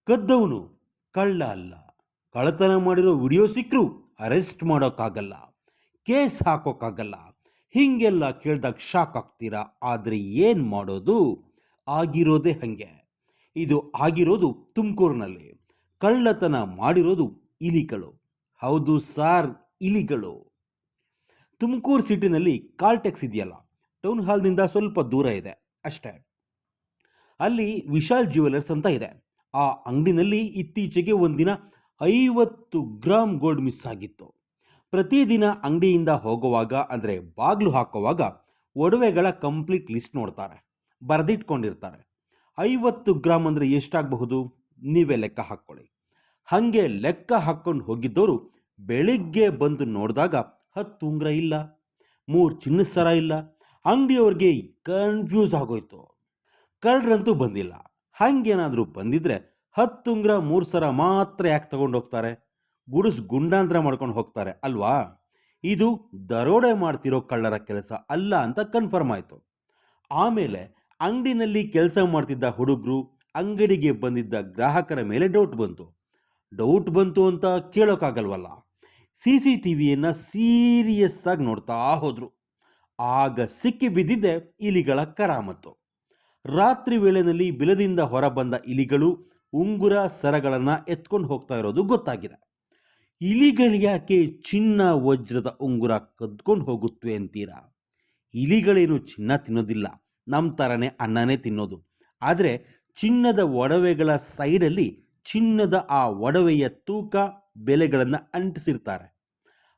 ಕದ್ದವನು ಕಳ್ಳ ಅಲ್ಲ. ಕಳ್ಳತನ ಮಾಡಿರೋ ವಿಡಿಯೋ ಸಿಕ್ಕರೂ ಅರೆಸ್ಟ್ ಮಾಡೋಕ್ಕಾಗಲ್ಲ, ಕೇಸ್ ಹಾಕೋಕ್ಕಾಗಲ್ಲ. ಹೀಗೆಲ್ಲ ಕೇಳಿದಾಗ ಶಾಕ್ ಆಗ್ತೀರಾ. ಆದರೆ ಏನು ಮಾಡೋದು, ಆಗಿರೋದೇ ಹಾಗೆ. ಇದು ಆಗಿರೋದು ತುಮಕೂರಿನಲ್ಲಿ. ಕಳ್ಳತನ ಮಾಡಿರೋದು ಇಲಿಗಳು. ಹೌದು ಸಾರ್, ಇಲಿಗಳು. ತುಮಕೂರು ಸಿಟಿನಲ್ಲಿ ಕಾಲ್ಟೆಕ್ಸ್ ಇದೆಯಲ್ಲ, ಟೌನ್ ಹಾಲ್ನಿಂದ ಸ್ವಲ್ಪ ದೂರ ಇದೆ ಅಷ್ಟೇ. ಅಲ್ಲಿ ವಿಶಾಲ್ ಜ್ಯುವೆಲರ್ಸ್ ಅಂತ ಇದೆ. ಆ ಅಂಗಡಿನಲ್ಲಿ ಇತ್ತೀಚೆಗೆ ಒಂದಿನ 50 ಗ್ರಾಮ್ ಗೋಲ್ಡ್ ಮಿಸ್ ಆಗಿತ್ತು. ಪ್ರತಿದಿನ ಅಂಗಡಿಯಿಂದ ಹೋಗುವಾಗ ಅಂದರೆ ಬಾಗಿಲು ಹಾಕುವಾಗ ಒಡವೆಗಳ ಕಂಪ್ಲೀಟ್ ಲಿಸ್ಟ್ ನೋಡ್ತಾರೆ, ಬರೆದಿಟ್ಕೊಂಡಿರ್ತಾರೆ. 50 ಗ್ರಾಮ್ ಅಂದರೆ ಎಷ್ಟಾಗಬಹುದು ನೀವೇ ಲೆಕ್ಕ ಹಾಕ್ಕೊಳ್ಳಿ. ಹಾಗೆ ಲೆಕ್ಕ ಹಾಕ್ಕೊಂಡು ಹೋಗಿದ್ದವರು ಬೆಳಿಗ್ಗೆ ಬಂದು ನೋಡಿದಾಗ 10 ಉಂಗುರ ಇಲ್ಲ, 3 ಚಿನ್ನದ ಸರ ಇಲ್ಲ. ಅಂಗಡಿಯವ್ರಿಗೆ ಕನ್ಫ್ಯೂಸ್ ಆಗೋಯ್ತು. ಕಳ್ಳರಂತೂ ಬಂದಿಲ್ಲ. ಹಾಗೇನಾದರೂ ಬಂದಿದ್ರೆ 10 ಉಂಗುರ 3 ಸರ ಮಾತ್ರ ಯಾಕೆ ತಗೊಂಡು ಹೋಗ್ತಾರೆ? ಗುಂಡಾಂತರ ಮಾಡ್ಕೊಂಡು ಹೋಗ್ತಾರೆ ಅಲ್ವಾ? ಇದು ದರೋಡೆ ಮಾಡ್ತಿರೋ ಕಳ್ಳರ ಕೆಲಸ ಅಲ್ಲ ಅಂತ ಕನ್ಫರ್ಮ್ ಆಯಿತು. ಆಮೇಲೆ ಅಂಗಡಿನಲ್ಲಿ ಕೆಲಸ ಮಾಡ್ತಿದ್ದ ಹುಡುಗರು, ಅಂಗಡಿಗೆ ಬಂದಿದ್ದ ಗ್ರಾಹಕರ ಮೇಲೆ ಡೌಟ್ ಬಂತು ಅಂತ ಕೇಳೋಕ್ಕಾಗಲ್ವಲ್ಲ. CCTVಯನ್ನು ಸೀರಿಯಸ್ ಆಗಿ ನೋಡ್ತಾ ಹೋದರು. ಆಗ ಸಿಕ್ಕಿ ಬಿದ್ದಿದ್ದೆ ಇಲಿಗಳ ಕರಾಮತ್ತು. ರಾತ್ರಿ ವೇಳೆಯಲ್ಲಿ ಬಿಲದಿಂದ ಹೊರಬಂದ ಇಲಿಗಳು ಉಂಗುರ ಸರಗಳನ್ನು ಎತ್ಕೊಂಡು ಹೋಗ್ತಾ ಇರೋದು ಗೊತ್ತಾಗಿದೆ. ಇಲಿಗಳು ಯಾಕೆ ಚಿನ್ನ ವಜ್ರದ ಉಂಗುರ ಕದ್ಕೊಂಡು ಹೋಗುತ್ತವೆ ಅಂತೀರಾ? ಇಲಿಗಳೇನು ಚಿನ್ನ ತಿನ್ನೋದಿಲ್ಲ, ನಮ್ಮ ಥರನೇ ಅನ್ನನೇ ತಿನ್ನೋದು. ಆದರೆ ಚಿನ್ನದ ಒಡವೆಗಳ ಸೈಡಲ್ಲಿ ಚಿನ್ನದ ಆ ಒಡವೆಯ ತೂಕ ಬೆಲೆಗಳನ್ನು ಅಂಟಿಸಿರ್ತಾರೆ.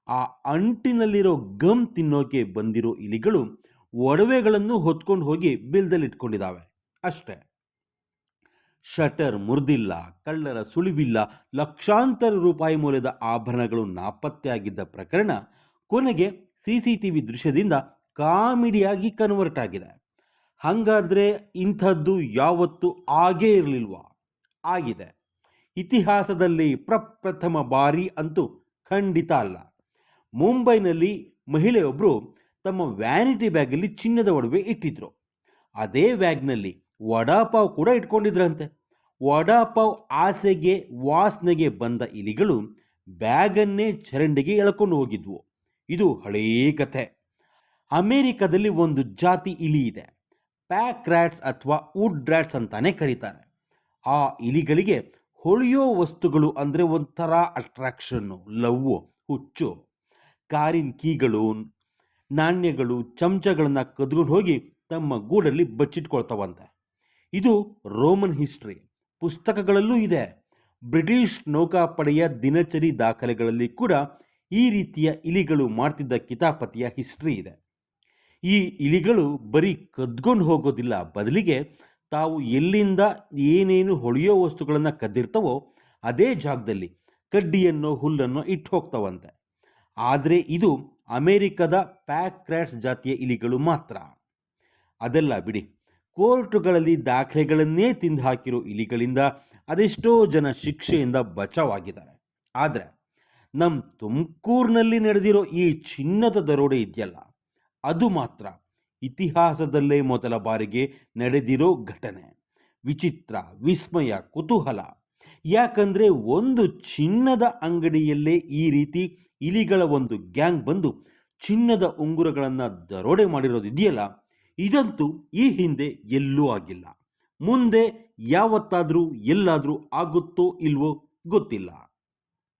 ಆ ಅಂಟಿನಲ್ಲಿರೋ ಗಮ್ ತಿನ್ನೋಕೆ ಬಂದಿರೋ ಇಲಿಗಳು ಒಡವೆಗಳನ್ನು ಹೊತ್ಕೊಂಡು ಹೋಗಿ ಬಿಲ್ದಲ್ಲಿ ಇಟ್ಕೊಂಡಿದ್ದಾವೆ ಅಷ್ಟೇ. ಶಟರ್ ಮುರಿದಿಲ್ಲ, ಕಳ್ಳರ ಸುಳಿವಿಲ್ಲ, ಲಕ್ಷಾಂತರ ರೂಪಾಯಿ ಮೌಲ್ಯದ ಆಭರಣಗಳು ನಾಪತ್ತೆಯಾಗಿದ್ದ ಪ್ರಕರಣ ಕೊನೆಗೆ CCTV ದೃಶ್ಯದಿಂದ ಕಾಮಿಡಿಯಾಗಿ ಕನ್ವರ್ಟ್ ಆಗಿದೆ. ಹಾಗಾದರೆ ಇಂಥದ್ದು ಯಾವತ್ತೂ ಆಗೇ ಇರಲಿಲ್ವಾ? ಆಗಿದೆ. ಇತಿಹಾಸದಲ್ಲಿ ಪ್ರಪ್ರಥಮ ಬಾರಿ ಅಂತೂ ಖಂಡಿತ ಅಲ್ಲ. ಮುಂಬೈನಲ್ಲಿ ಮಹಿಳೆಯೊಬ್ಬರು ತಮ್ಮ ವ್ಯಾನಿಟಿ ಬ್ಯಾಗಲ್ಲಿ ಚಿನ್ನದ ಒಡವೆ ಇಟ್ಟಿದ್ರು. ಅದೇ ಬ್ಯಾಗ್ನಲ್ಲಿ ವಡಾಪಾವ್ ಕೂಡ ಇಟ್ಕೊಂಡಿದ್ರಂತೆ. ವಡಾಪಾವ್ ಆಸೆಗೆ ವಾಸನೆಗೆ ಬಂದ ಇಲಿಗಳು ಬ್ಯಾಗನ್ನೇ ಚರಂಡಿಗೆ ಎಳ್ಕೊಂಡು ಹೋಗಿದ್ವು. ಇದು ಹಳೇ ಕಥೆ. ಅಮೇರಿಕಾದಲ್ಲಿ ಒಂದು ಜಾತಿ ಇಲಿ ಇದೆ, ಪ್ಯಾಕ್ ರ್ಯಾಟ್ಸ್ ಅಥವಾ ವುಡ್ ರ್ಯಾಟ್ಸ್ ಅಂತಾನೆ ಕರೀತಾರೆ. ಆ ಇಲಿಗಳಿಗೆ ಹೊಳೆಯೋ ವಸ್ತುಗಳು ಅಂದರೆ ಒಂಥರ ಅಟ್ರಾಕ್ಷನ್ನು, ಲವ್ವು, ಹುಚ್ಚು. ಕಾರಿನ ಕೀಗಳು, ನಾಣ್ಯಗಳು, ಚಮಚಗಳನ್ನು ಕದ್ಕೊಂಡು ಹೋಗಿ ತಮ್ಮ ಗೂಡಲ್ಲಿ ಬಚ್ಚಿಟ್ಕೊಳ್ತಾವಂತೆ. ಇದು ರೋಮನ್ ಹಿಸ್ಟ್ರಿ ಪುಸ್ತಕಗಳಲ್ಲೂ ಇದೆ. ಬ್ರಿಟಿಷ್ ನೌಕಾಪಡೆಯ ದಿನಚರಿ ದಾಖಲೆಗಳಲ್ಲಿ ಕೂಡ ಈ ರೀತಿಯ ಇಲಿಗಳು ಮಾಡ್ತಿದ್ದ ಕಿತಾಪತಿಯ ಹಿಸ್ಟ್ರಿ ಇದೆ. ಈ ಇಲಿಗಳು ಬರೀ ಕದ್ಕೊಂಡು ಹೋಗೋದಿಲ್ಲ, ಬದಲಿಗೆ ತಾವು ಎಲ್ಲಿಂದ ಏನೇನು ಹೊಳೆಯೋ ವಸ್ತುಗಳನ್ನು ಕದ್ದಿರ್ತವೋ ಅದೇ ಜಾಗದಲ್ಲಿ ಕಡ್ಡಿಯನ್ನೋ ಹುಲ್ಲನ್ನೋ ಇಟ್ಟು ಹೋಗ್ತಾವಂತೆ. ಆದರೆ ಇದು ಅಮೇರಿಕದ ಪ್ಯಾಕ್ ರ್ಯಾಟ್ಸ್ ಜಾತಿಯ ಇಲಿಗಳು ಮಾತ್ರ. ಅದೆಲ್ಲ ಬಿಡಿ, ಕೋರ್ಟುಗಳಲ್ಲಿ ದಾಖಲೆಗಳನ್ನೇ ತಿಂದು ಹಾಕಿರೋ ಇಲಿಗಳಿಂದ ಅದೆಷ್ಟೋ ಜನ ಶಿಕ್ಷೆಯಿಂದ ಬಚಾವಾಗಿದ್ದಾರೆ. ಆದರೆ ನಮ್ಮ ತುಮಕೂರಿನಲ್ಲಿ ನಡೆದಿರೋ ಈ ಚಿನ್ನದ ದರೋಡೆ ಇದೆಯಲ್ಲ, ಅದು ಮಾತ್ರ ಇತಿಹಾಸದಲ್ಲೇ ಮೊದಲ ಬಾರಿಗೆ ನಡೆದಿರೋ ಘಟನೆ. ವಿಚಿತ್ರ, ವಿಸ್ಮಯ, ಕುತೂಹಲ. ಯಾಕಂದರೆ ಒಂದು ಚಿನ್ನದ ಅಂಗಡಿಯಲ್ಲೇ ಈ ರೀತಿ ಇಲಿಗಳ ಒಂದು ಗ್ಯಾಂಗ್ ಬಂದು ಚಿನ್ನದ ಉಂಗುರಗಳನ್ನು ದರೋಡೆ ಮಾಡಿರೋದಿದೆಯಲ್ಲ, ಇದಂತೂ ಈ ಹಿಂದೆ ಎಲ್ಲೂ ಆಗಿಲ್ಲ. ಮುಂದೆ ಯಾವತ್ತಾದರೂ ಎಲ್ಲಾದರೂ ಆಗುತ್ತೋ ಇಲ್ವೋ ಗೊತ್ತಿಲ್ಲ.